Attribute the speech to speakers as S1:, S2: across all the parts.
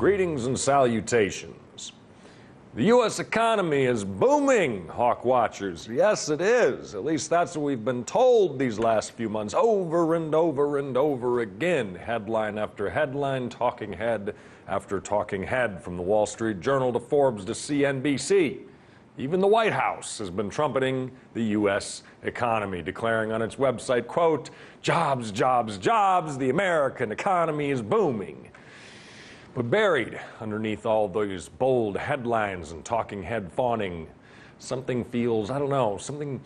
S1: Greetings and salutations. The U.S. economy is booming, Hawk Watchers. Yes, it is. At least that's what we've been told these last few months, over and over and over again. Headline after headline, talking head after talking head, from the Wall Street Journal to Forbes to CNBC. Even the White House has been trumpeting the U.S. economy, declaring on its website, quote, "Jobs, jobs, jobs, the American economy is booming." But buried underneath all those bold headlines and talking head fawning, something feels, I don't know, something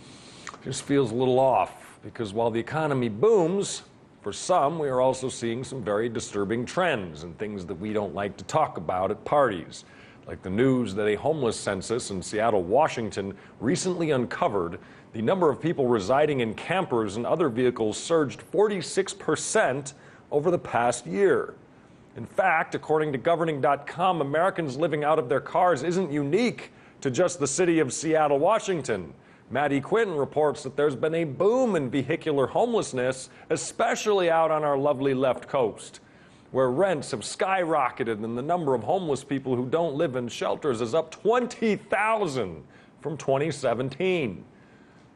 S1: just feels a little off. Because while the economy booms, for some, we are also seeing some very disturbing trends and things that we don't like to talk about at parties. Like the news that a homeless census in Seattle, Washington recently uncovered the number of people residing in campers and other vehicles surged 46% over the past year. In fact, according to governing.com, Americans living out of their cars isn't unique to just the city of Seattle, Washington. Maddie Quinton reports that there's been a boom in vehicular homelessness, especially out on our lovely left coast, where rents have skyrocketed and the number of homeless people who don't live in shelters is up 20,000 from 2017.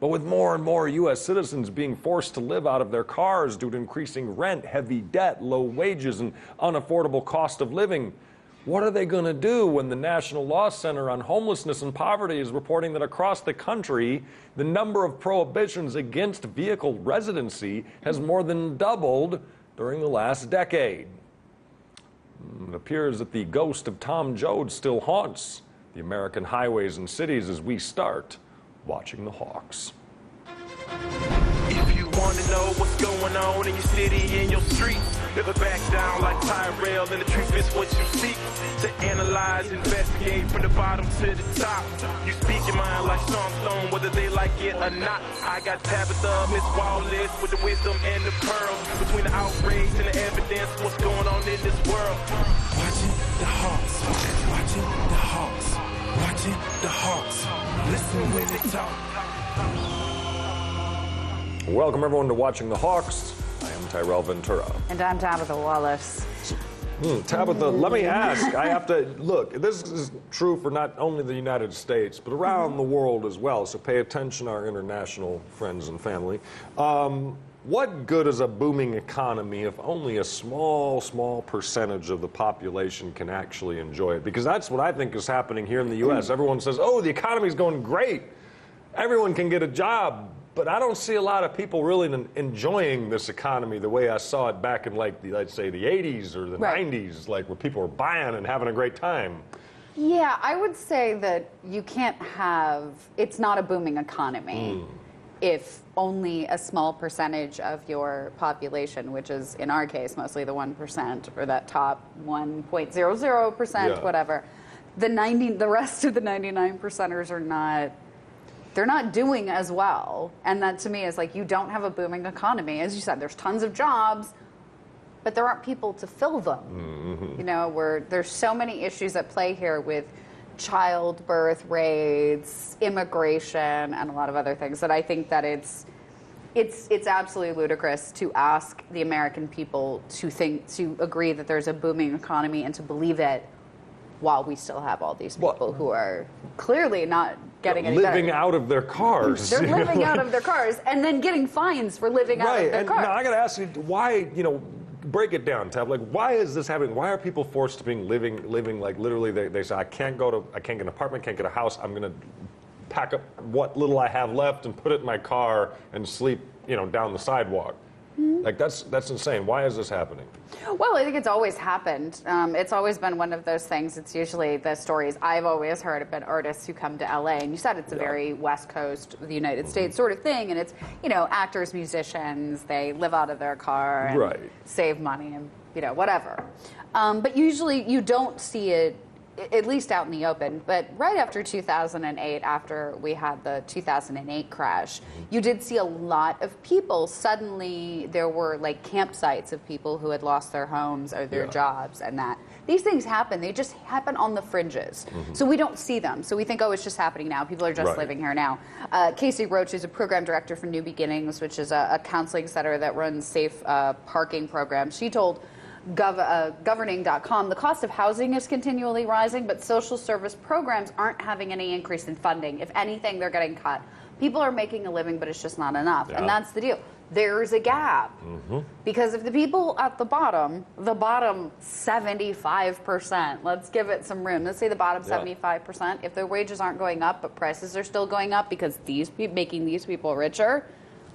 S1: But with more and more U.S. citizens being forced to live out of their cars due to increasing rent, heavy debt, low wages, and unaffordable cost of living, what are they going to do when the National Law Center on Homelessness and Poverty is reporting that across the country, the number of prohibitions against vehicle residency has more than doubled during the last decade? It appears that the ghost of Tom Joad still haunts the American highways and cities as we start watching the Hawks.
S2: If you want to know what's going on in your city, in your streets, never back down like Tyrell, and the truth is what you seek. To analyze, investigate from the bottom to the top. You speak your mind like Sean Stone, whether they like it or not. I got Tabitha, Miss Wallace, with the wisdom and the pearls. Between the outrage and the evidence, what's going on in this world? Watching the Hawks, watching the Hawks, watching the Hawks. Listen when they talk.
S1: Welcome everyone to Watching the Hawks. I am Tyrell Ventura.
S3: And I'm Tabitha Wallace.
S1: Tabitha, let me ask. I have to, look, this is true for not only the United States, but around the world as well. So pay attention, our international friends and family. What good is a booming economy if only a small percentage of the population can actually enjoy it? Because that's what I think is happening here in the U.S. Everyone says, oh, the economy's going great. Everyone can get a job. But I don't see a lot of people really enjoying this economy the way I saw it back in, like, let's say, the 80s or the 90s, like, where people were buying and having a great time.
S3: Yeah, I would say that you can't have, it's not a booming economy if only a small percentage of your population, which is, in our case, mostly the 1%, or that top 1.00%, whatever, the rest of the 99%ers are not, they're not doing as well. And that to me is like, you don't have a booming economy. As you said, there's tons of jobs, but there aren't people to fill them. You know, there's so many issues at play here with childbirth rates, immigration, and a lot of other things that I think that it's absolutely ludicrous to ask the American people to agree that there's a booming economy and to believe it while we still have all these people who are clearly not getting any better.
S1: Living out of their cars.
S3: They're living out of their cars and then getting fines for living out of their cars.
S1: Now I got to ask you, why, break it down, Tab. Like, why is this happening? Why are people forced to be living like literally they say, I can't get an apartment, can't get a house, I'm going to pack up what little I have left and put it in my car and sleep, down the sidewalk. Like, that's insane. Why is this happening?
S3: Well, I think it's always happened. It's always been one of those things. It's usually the stories I've always heard about artists who come to LA. And you said it's a very West Coast of the United States sort of thing. And it's, actors, musicians, they live out of their car and save money and, whatever. But usually you don't see it, at least out in the open. But right after 2008, after we had the 2008 crash, you did see a lot of people. Suddenly there were like campsites of people who had lost their homes or their jobs, and that these things happen. They just happen on the fringes. So we don't see them. So we think, oh, it's just happening now. People are just living here now. Casey Roach is a program director for New Beginnings, which is a counseling center that runs safe parking programs. She told governing.com, the cost of housing is continually rising, but social service programs aren't having any increase in funding. If anything, they're getting cut. People are making a living, but it's just not enough.
S1: Yeah.
S3: And that's the deal. There's a gap. Because if the people at the bottom 75%, let's give it some room. Let's say the bottom 75%, if their wages aren't going up, but prices are still going up because making these people richer,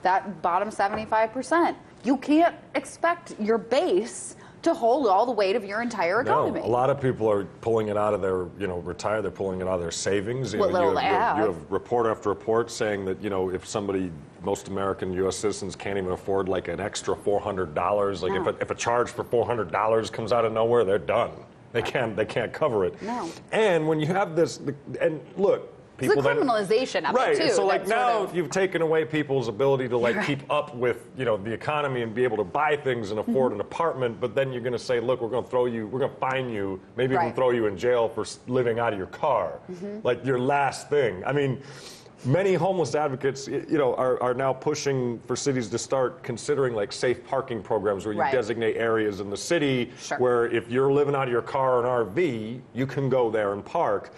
S3: that bottom 75%, you can't expect your base to hold all the weight of your entire economy.
S1: No, a lot of people are pulling it out of their, retire. They're pulling it out of their savings.
S3: What little they have.
S1: You have report after report saying that, if most American U.S. citizens can't even afford like an extra $400. Like if a charge for $400 comes out of nowhere, they're done. They can't cover it.
S3: No.
S1: And when you have this, and look.
S3: It's the criminalization of it, too.
S1: So, now you've taken away people's ability to, keep up with, the economy and be able to buy things and afford an apartment, but then you're going to say, look, we're going to fine you, maybe even throw you in jail for living out of your car. Like, your last thing. I mean, many homeless advocates, are now pushing for cities to start considering safe parking programs where you designate areas in the city where if you're living out of your car or an RV, you can go there and park.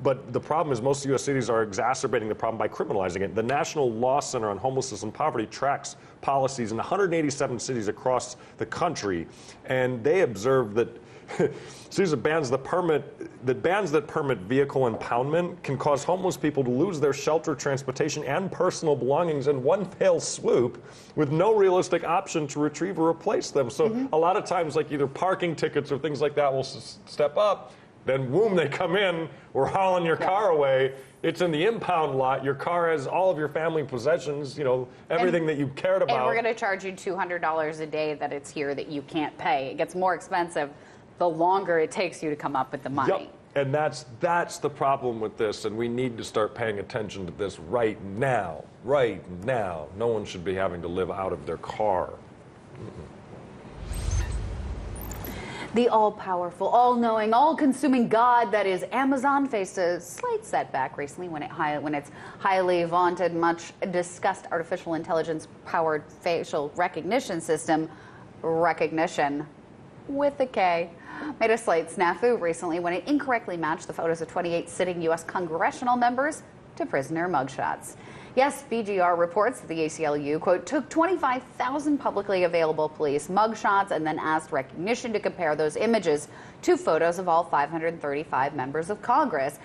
S1: But the problem is most U.S. cities are exacerbating the problem by criminalizing it. The National Law Center on Homelessness and Poverty tracks policies in 187 cities across the country, and they observe that cities that bans that permit vehicle impoundment can cause homeless people to lose their shelter, transportation, and personal belongings in one fell swoop with no realistic option to retrieve or replace them. So a lot of times, either parking tickets or things like that will step up. Then, boom, they come in, we're hauling your car away. It's in the impound lot. Your car has all of your family possessions, everything that you cared about.
S3: And we're going to charge you $200 a day that it's here that you can't pay. It gets more expensive the longer it takes you to come up with the money.
S1: Yep. And that's the problem with this, and we need to start paying attention to this right now. Right now. No one should be having to live out of their car.
S3: The all-powerful, all-knowing, all-consuming God that is Amazon faced a slight setback recently when its highly vaunted, much-discussed artificial intelligence-powered facial recognition system, Rekognition, with a K, made a slight snafu recently when it incorrectly matched the photos of 28 sitting U.S. congressional members to prisoner mugshots. Yes, BGR reports that the ACLU, quote, took 25,000 publicly available police mugshots and then asked Rekognition to compare those images to photos of all 535 members of Congress.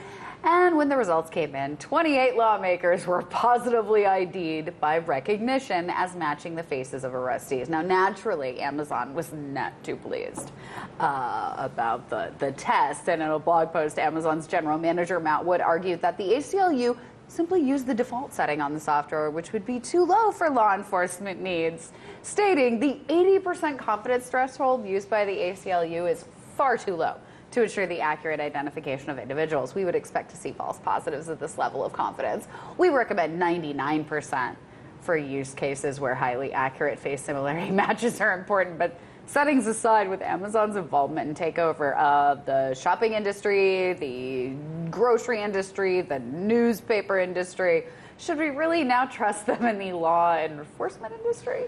S3: And when the results came in, 28 lawmakers were positively ID'd by Rekognition as matching the faces of arrestees. Now, naturally, Amazon was not too pleased about the test. And in a blog post, Amazon's general manager, Matt Wood, argued that the ACLU simply use the default setting on the software, which would be too low for law enforcement needs, stating the 80% confidence threshold used by the ACLU is far too low to ensure the accurate identification of individuals. We would expect to see false positives at this level of confidence. We recommend 99% for use cases where highly accurate face similarity matches are important, but settings aside, with Amazon's involvement and takeover of the shopping industry, the grocery industry, the newspaper industry, should we really now trust them in the law enforcement industry?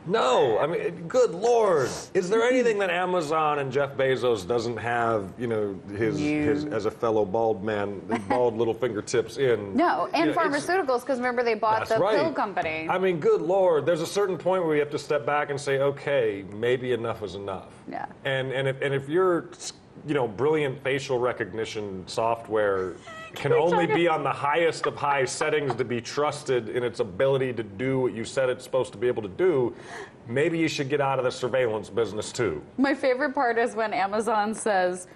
S1: No, I mean, good Lord. Is there anything that Amazon and Jeff Bezos doesn't have, his as a fellow bald man, bald little fingertips in?
S3: No, and pharmaceuticals, because remember they bought the pill company.
S1: I mean, good Lord. There's a certain point where we have to step back and say, okay, maybe enough is enough.
S3: Yeah.
S1: And if your, brilliant facial recognition software can only be on the highest of high settings to be trusted in its ability to do what you said it's supposed to be able to do, maybe you should get out of the surveillance business too.
S3: My favorite part is when Amazon says,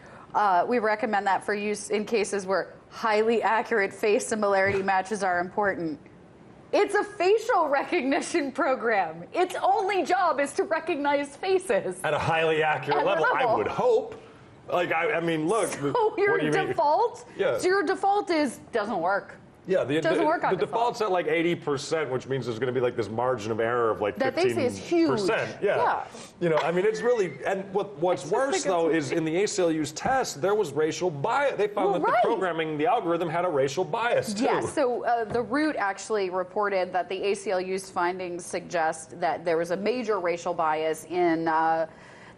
S3: we recommend that for use in cases where highly accurate face similarity matches are important. It's a facial recognition program. Its only job is to recognize faces.
S1: At a highly accurate level, I would hope. I mean, look.
S3: So your default?
S1: Yeah.
S3: So your default is, doesn't work.
S1: Yeah, the
S3: doesn't work on
S1: the default's at like 80%, which means there's going to be like this margin of error of like 15%.
S3: That they say is huge.
S1: Yeah. You know, I mean, it's really, and what's worse though is in the ACLU's test, there was racial bias. They found that the programming, the algorithm had a racial bias too.
S3: Yeah, so the Root actually reported that the ACLU's findings suggest that there was a major racial bias in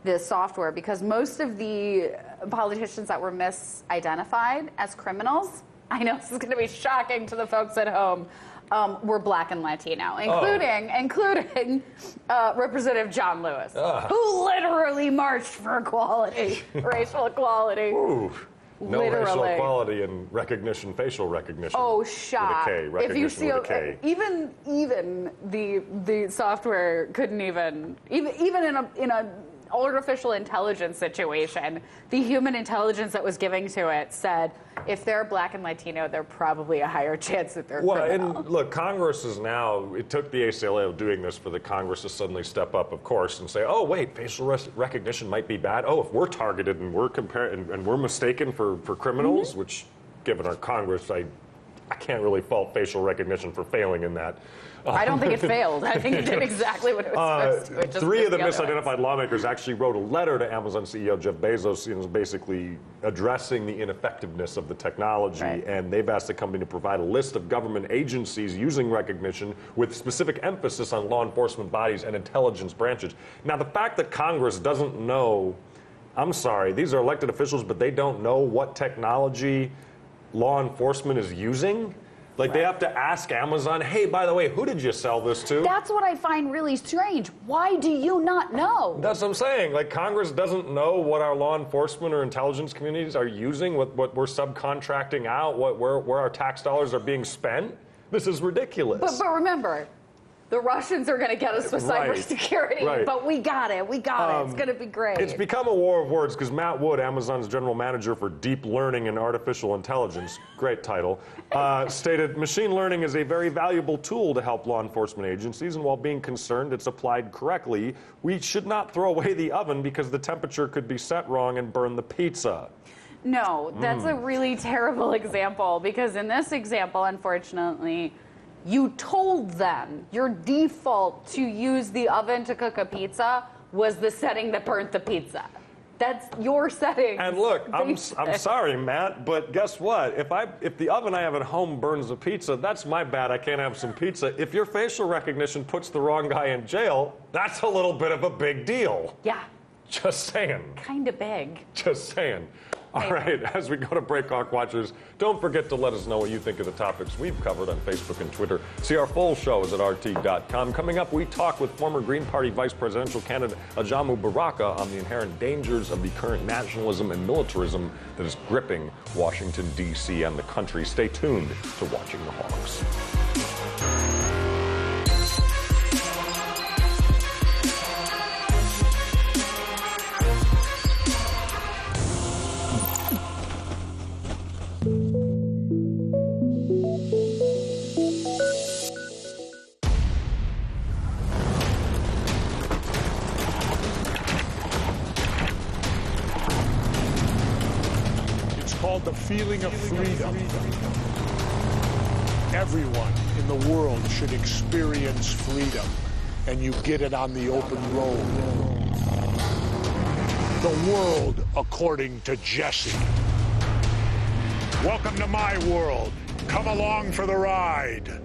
S3: this software because most of the politicians that were misidentified as criminals, I know this is going to be shocking to the folks at home, were Black and Latino, including Representative John Lewis, who literally marched for equality, racial equality.
S1: Ooh. No
S3: literally.
S1: racial equality in recognition, facial recognition.
S3: Oh, shot!
S1: With a K, recognition
S3: if you see,
S1: with a K.
S3: even the software couldn't even in a artificial intelligence situation, the human intelligence that was giving to it said, if they're Black and Latino, they're probably a higher chance that they're criminal.
S1: And look, Congress is now, it took the ACLU doing this for the Congress to suddenly step up, of course, and say, oh, wait, facial recognition might be bad. Oh, if we're targeted and we're and we're mistaken for criminals, which, given our Congress, I can't really fault facial recognition for failing in that.
S3: I don't think it failed. I think it did exactly what it was supposed to. It just
S1: Three of the
S3: other
S1: misidentified lawmakers actually wrote a letter to Amazon CEO Jeff Bezos, basically addressing the ineffectiveness of the technology, and they've asked the company to provide a list of government agencies using recognition with specific emphasis on law enforcement bodies and intelligence branches. Now, the fact that Congress doesn't know, I'm sorry, these are elected officials, but they don't know what technology law enforcement is using? Like, they have to ask Amazon, hey, by the way, who did you sell this to?
S3: That's what I find really strange. Why do you not know?
S1: That's what I'm saying. Like, Congress doesn't know what our law enforcement or intelligence communities are using, what we're subcontracting out, where our tax dollars are being spent. This is ridiculous.
S3: But remember, the Russians are going to get us with cybersecurity, but we got it. We got it. It's going to be great.
S1: It's become a war of words because Matt Wood, Amazon's general manager for deep learning and artificial intelligence, great title, stated, machine learning is a very valuable tool to help law enforcement agencies, and while being concerned it's applied correctly, we should not throw away the oven because the temperature could be set wrong and burn the pizza.
S3: No, that's a really terrible example because in this example, unfortunately, you told them your default to use the oven to cook a pizza was the setting that burnt the pizza. That's your setting.
S1: And look, I'm sorry, Matt, but guess what? If the oven I have at home burns a pizza, that's my bad. I can't have some pizza. If your facial recognition puts the wrong guy in jail, that's a little bit of a big deal.
S3: Yeah.
S1: Just saying.
S3: Kind of big.
S1: Just saying. All right, as we go to break, Hawk Watchers, don't forget to let us know what you think of the topics we've covered on Facebook and Twitter. See our full show is at RT.com. Coming up, we talk with former Green Party vice presidential candidate Ajamu Baraka on the inherent dangers of the current nationalism and militarism that is gripping Washington, D.C. and the country. Stay tuned to Watching the Hawks.
S4: The feeling of freedom. Everyone in the world should experience freedom, and you get it on the open road. The world according to Jesse. Welcome to my world. Come along for the ride.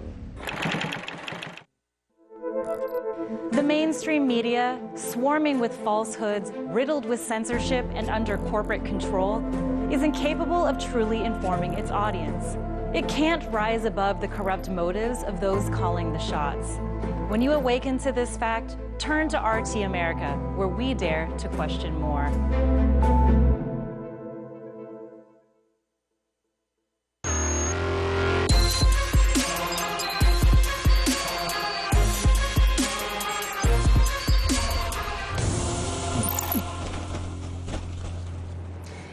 S5: The mainstream media, swarming with falsehoods, riddled with censorship and under corporate control, is incapable of truly informing its audience. It can't rise above the corrupt motives of those calling the shots. When you awaken to this fact, turn to RT America, where we dare to question more.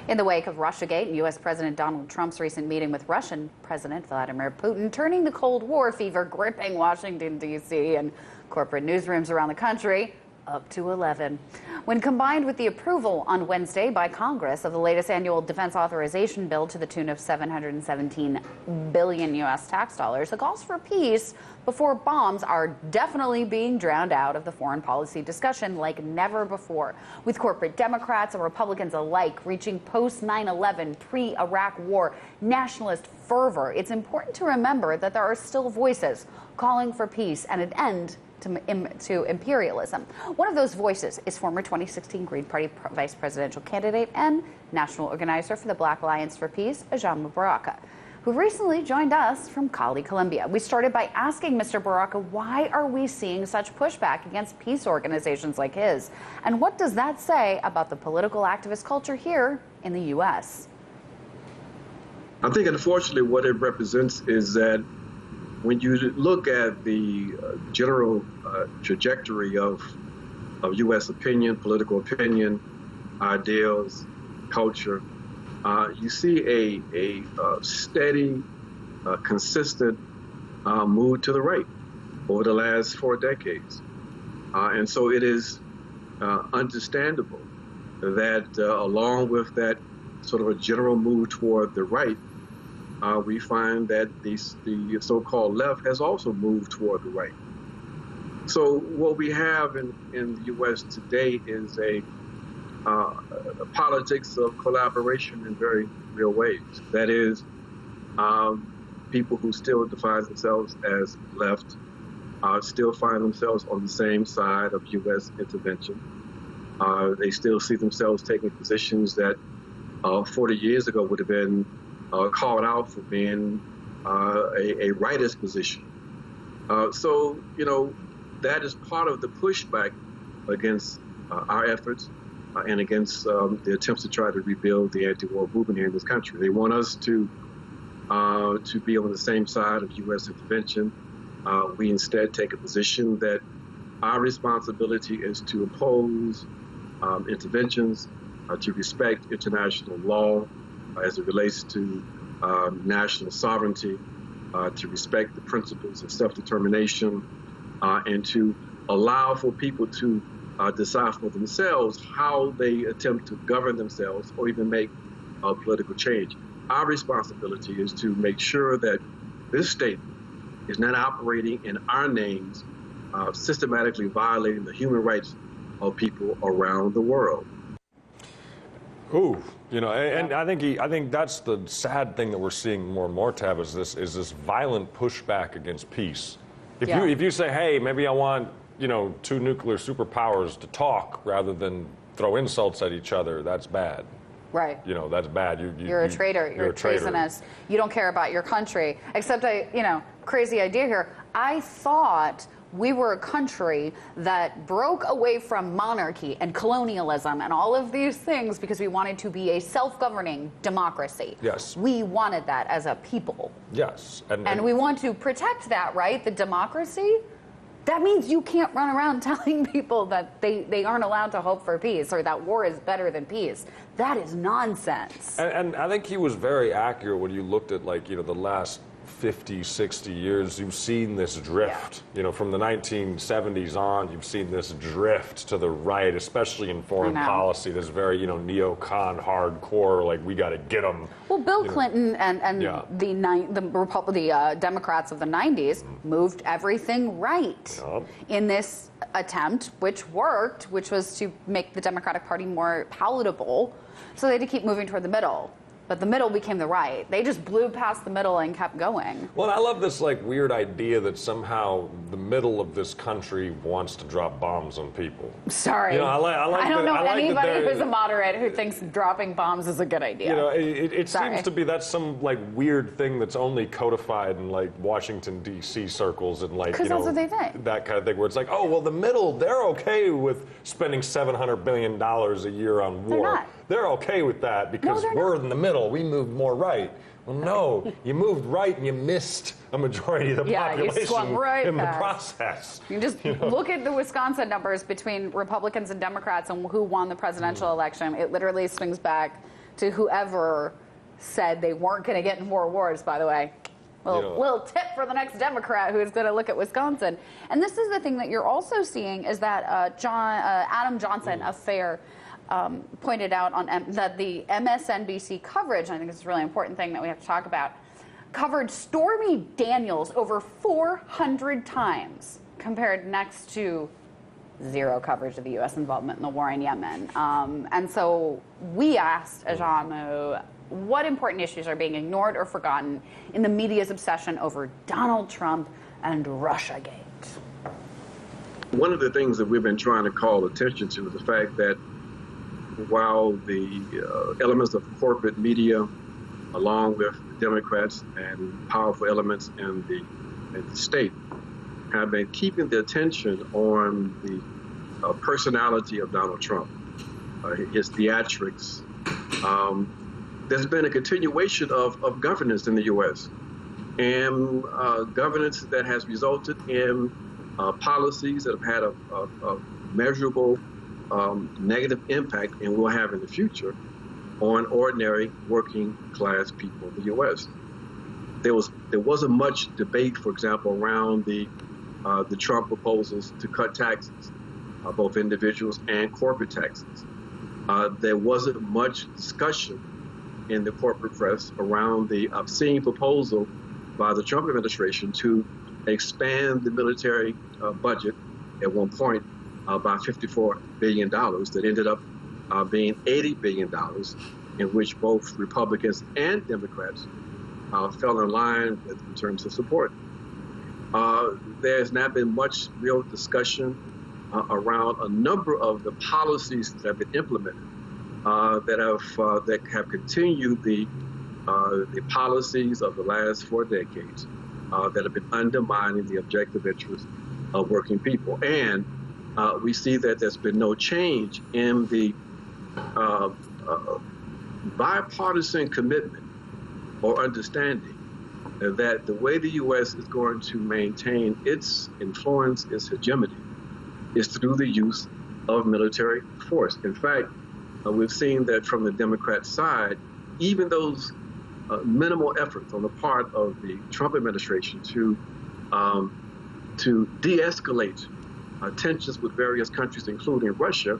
S3: In the wake of Russiagate, U.S. President Donald Trump's recent meeting with Russian President Vladimir Putin, turning the Cold War fever gripping Washington, D.C. and corporate newsrooms around the country, up to 11. When combined with the approval on Wednesday by Congress of the latest annual defense authorization bill to the tune of $717 billion U.S. tax dollars, the calls for peace before bombs are definitely being drowned out of the foreign policy discussion like never before, with corporate Democrats and Republicans alike reaching post-9/11, pre-Iraq war nationalist fervor. It's important to remember that there are still voices calling for peace and an end to imperialism. One of those voices is former 2016 Green Party vice presidential candidate and national organizer for the Black Alliance for Peace, Ajamu Baraka, who recently joined us from Cali, Colombia. We started by asking Mr. Baraka, why are we seeing such pushback against peace organizations like his? And what does that say about the political activist culture here in the U.S.?
S6: I think, unfortunately, what it represents is that when you look at the general trajectory of U.S. opinion, political opinion, ideals, culture, you see a steady, consistent move to the right over the last 4 decades. And so it is understandable that along with that sort of a general move toward the right, we find that the so-called left has also moved toward the right. So what we have in the U.S. today is a politics of collaboration in very real ways. That is, people who still define themselves as left still find themselves on the same side of U.S. intervention. They still see themselves taking positions that 40 years ago would have been called out for being a rightist position. So, you know, that is part of the pushback against our efforts and against the attempts to try to rebuild the anti-war movement here in this country. They want us to be on the same side of U.S. intervention. We instead take a position that our responsibility is to oppose interventions, to respect international law as it relates to national sovereignty, to respect the principles of self-determination, and to allow for people to decide for themselves how they attempt to govern themselves or even make political change. Our responsibility is to make sure that this state is not operating in our names, systematically violating the human rights of people around the world.
S1: Ooh, you know, and I think that's the sad thing that we're seeing more and more, Tab, is this violent pushback against peace. If you say, hey, maybe I want, you know, 2 nuclear superpowers to talk rather than throw insults at each other, that's bad.
S3: Right.
S1: You know, that's bad.
S3: You're a traitor. You're treasonous. You don't care about your country. Except crazy idea here. I thought we were a country that broke away from monarchy and colonialism and all of these things because we wanted to be a self-governing democracy.
S1: Yes.
S3: We wanted that as a people.
S1: Yes.
S3: And we want to protect that, right? The democracy. That means you can't run around telling people that they aren't allowed to hope for peace or that war is better than peace. That is nonsense.
S1: And I think he was very accurate when you looked at, like, you know, the last 50, 60 years, you've seen this drift. You know, from the 1970s on, you've seen this drift to the right, especially in foreign policy. This very, you know, neocon hardcore, like, we got to get them.
S3: Well, Bill Clinton and the Democrats of the 90s moved everything right in this attempt, which worked, which was to make the Democratic Party more palatable. So they had to keep moving toward the middle. But the middle became the right. They just blew past the middle and kept going.
S1: Well, I love this, like, weird idea that somehow the middle of this country wants to drop bombs on people.
S3: Sorry.
S1: You know, I
S3: don't know anybody who's a moderate who thinks dropping bombs is a good idea.
S1: You know, it seems to be that's some, like, weird thing that's only codified in, like, Washington, D.C. circles and, like, you know,
S3: that's what they think.
S1: That kind of thing, where it's like, oh, well, the middle, they're okay with spending $700 billion a year on war.
S3: They're not.
S1: They're okay with that because we're in the middle. We moved more right. Well, no, you moved right and you missed a majority of the population
S3: you swung right
S1: in
S3: past.
S1: The process.
S3: You just look at the Wisconsin numbers between Republicans and Democrats and who won the presidential election. It literally swings back to whoever said they weren't going to get in more wars, by the way. Little tip for the next Democrat who's going to look at Wisconsin. And this is the thing that you're also seeing is that Adam Johnson of FAIR pointed out that the MSNBC coverage, and I think this is a really important thing that we have to talk about, covered Stormy Daniels over 400 times, compared next to zero coverage of the U.S. involvement in the war in Yemen. And so we asked Ajamu, what important issues are being ignored or forgotten in the media's obsession over Donald Trump and Russiagate?
S6: One of the things that we've been trying to call attention to is the fact that while the elements of corporate media, along with Democrats and powerful elements in the state, have been keeping the attention on the personality of Donald Trump, his theatrics. There's been a continuation of governance in the U.S. and governance that has resulted in policies that have had a measurable negative impact and will have in the future on ordinary working class people in the U.S. There wasn't much debate, for example, around the Trump proposals to cut taxes, both individuals and corporate taxes. There wasn't much discussion in the corporate press around the obscene proposal by the Trump administration to expand the military budget at one point by $54 billion that ended up being $80 billion, in which both Republicans and Democrats fell in line with in terms of support. There's not been much real discussion around a number of the policies that have been implemented that have continued the policies of the last 4 decades that have been undermining the objective interests of working people. And we see that there's been no change in the bipartisan commitment or understanding that the way the U.S. is going to maintain its influence, its hegemony, is through the use of military force. In fact, we've seen that from the Democrat side, even those minimal efforts on the part of the Trump administration to de-escalate tensions with various countries, including Russia,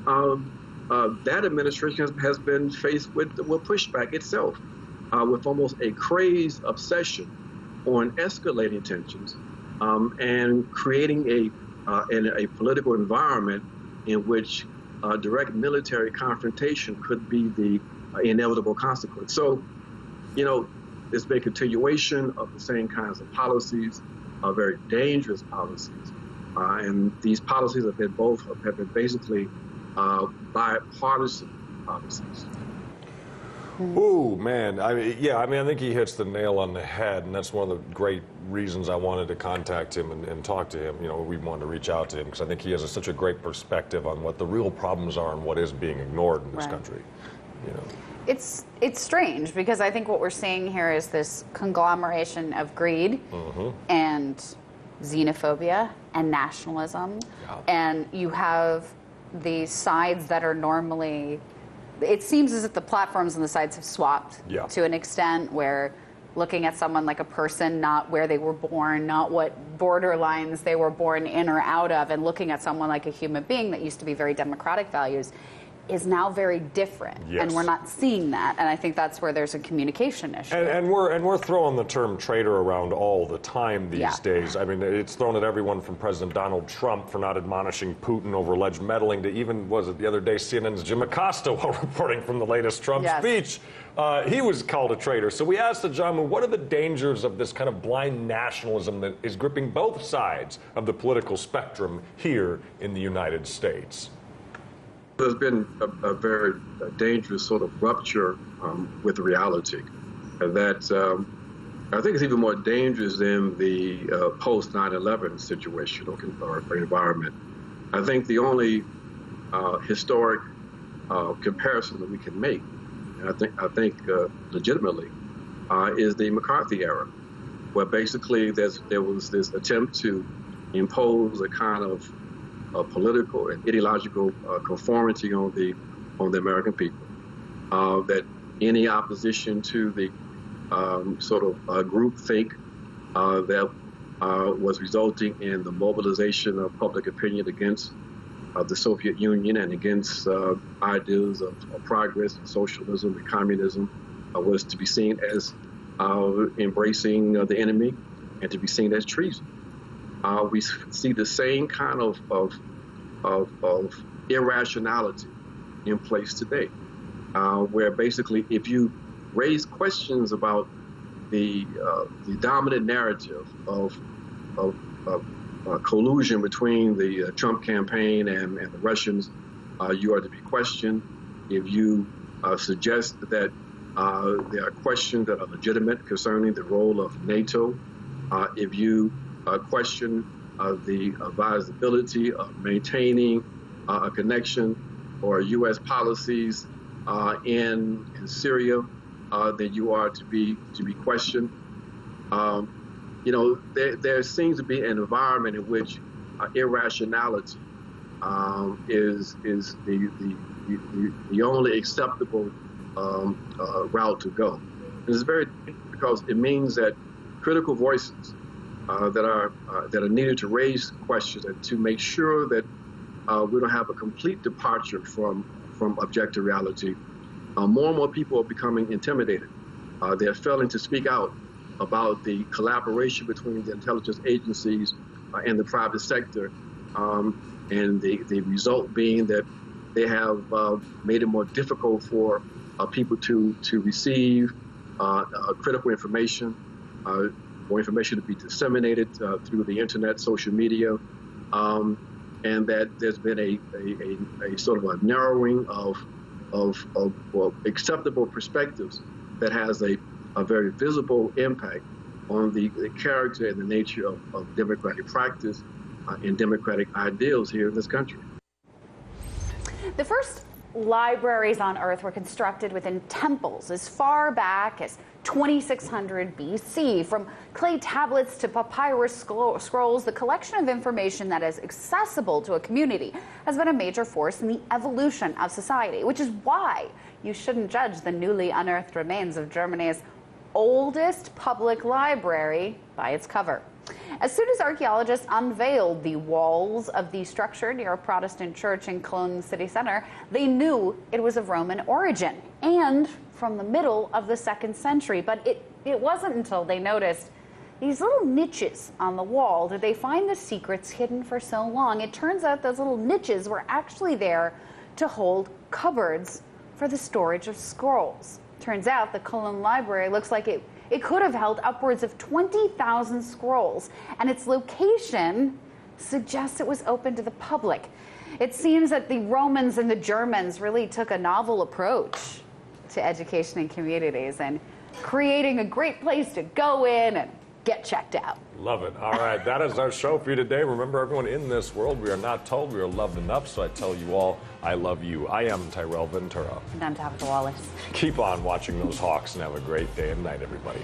S6: that administration has been faced with pushback itself, with almost a crazed obsession on escalating tensions and creating a political environment in which direct military confrontation could be the inevitable consequence. So, there's been a continuation of the same kinds of policies, very dangerous policies. And these policies have been basically bipartisan policies.
S1: Ooh, man. I think he hits the nail on the head, and that's one of the great reasons I wanted to contact him and talk to him. We wanted to reach out to him because I think he has such a great perspective on what the real problems are and what is being ignored in this country.
S3: It's strange because I think what we're seeing here is this conglomeration of greed and xenophobia and nationalism, and you have the sides that are normally. It seems as if the platforms and the sides have swapped to an extent where looking at someone like a person, not where they were born, not what borderlines they were born in or out of, and looking at someone like a human being that used to be very democratic values is now very different. And we're not seeing that. And I think that's where there's a communication issue.
S1: And we're throwing the term traitor around all the time these days. I mean, it's thrown at everyone from President Donald Trump for not admonishing Putin over alleged meddling to even, was it the other day, CNN's Jim Acosta while reporting from the latest Trump speech. He was called a traitor. So we asked Ajamu, what are the dangers of this kind of blind nationalism that is gripping both sides of the political spectrum here in the United States?
S6: There's been a very dangerous sort of rupture with reality that I think is even more dangerous than the post 9/11 situation or environment. I think the only historic comparison that we can make, and I think legitimately, is the McCarthy era, where basically there was this attempt to impose a kind of political and ideological conformity on the American people. That any opposition to the sort of groupthink that was resulting in the mobilization of public opinion against the Soviet Union and against ideas of progress and socialism and communism was to be seen as embracing the enemy and to be seen as treason. We see the same kind of irrationality in place today, where basically if you raise questions about the dominant narrative of collusion between the Trump campaign and the Russians, you are to be questioned. If you suggest that there are questions that are legitimate concerning the role of NATO, if you question the advisability of maintaining a connection or U.S. policies in Syria, then you are to be questioned. There seems to be an environment in which irrationality is the only acceptable route to go. And it's very because it means that critical voices that are needed to raise questions and to make sure that we don't have a complete departure from objective reality. More and more people are becoming intimidated. They're failing to speak out about the collaboration between the intelligence agencies and the private sector, and the result being that they have made it more difficult for people to receive critical information, more information to be disseminated through the internet, social media, and that there's been a sort of a narrowing of acceptable perspectives that has a very visible impact on the character and the nature of democratic practice and democratic ideals here in this country.
S3: The first libraries on Earth were constructed within temples as far back as 2600 BC. From clay tablets to papyrus scrolls, the collection of information that is accessible to a community has been a major force in the evolution of society, which is why you shouldn't judge the newly unearthed remains of Germany's oldest public library by its cover. As soon as archaeologists unveiled the walls of the structure near a Protestant church in Cologne city center, they knew it was of Roman origin and from the middle of the 2nd century. But it wasn't until they noticed these little niches on the wall that they find the secrets hidden for so long. It turns out those little niches were actually there to hold cupboards for the storage of scrolls. Turns out the Cologne Library looks like it could have held upwards of 20,000 scrolls, and its location suggests it was open to the public. It seems that the Romans and the Germans really took a novel approach to education in communities and creating a great place to go in and get checked out.
S1: Love it. All right, that is our show for you today. Remember, everyone, in this world, we are not told we are loved enough, so I tell you all, I love you. I am Tyrell Ventura.
S3: And I'm Tabitha Wallace.
S1: Keep on watching those Hawks and have a great day and night, everybody.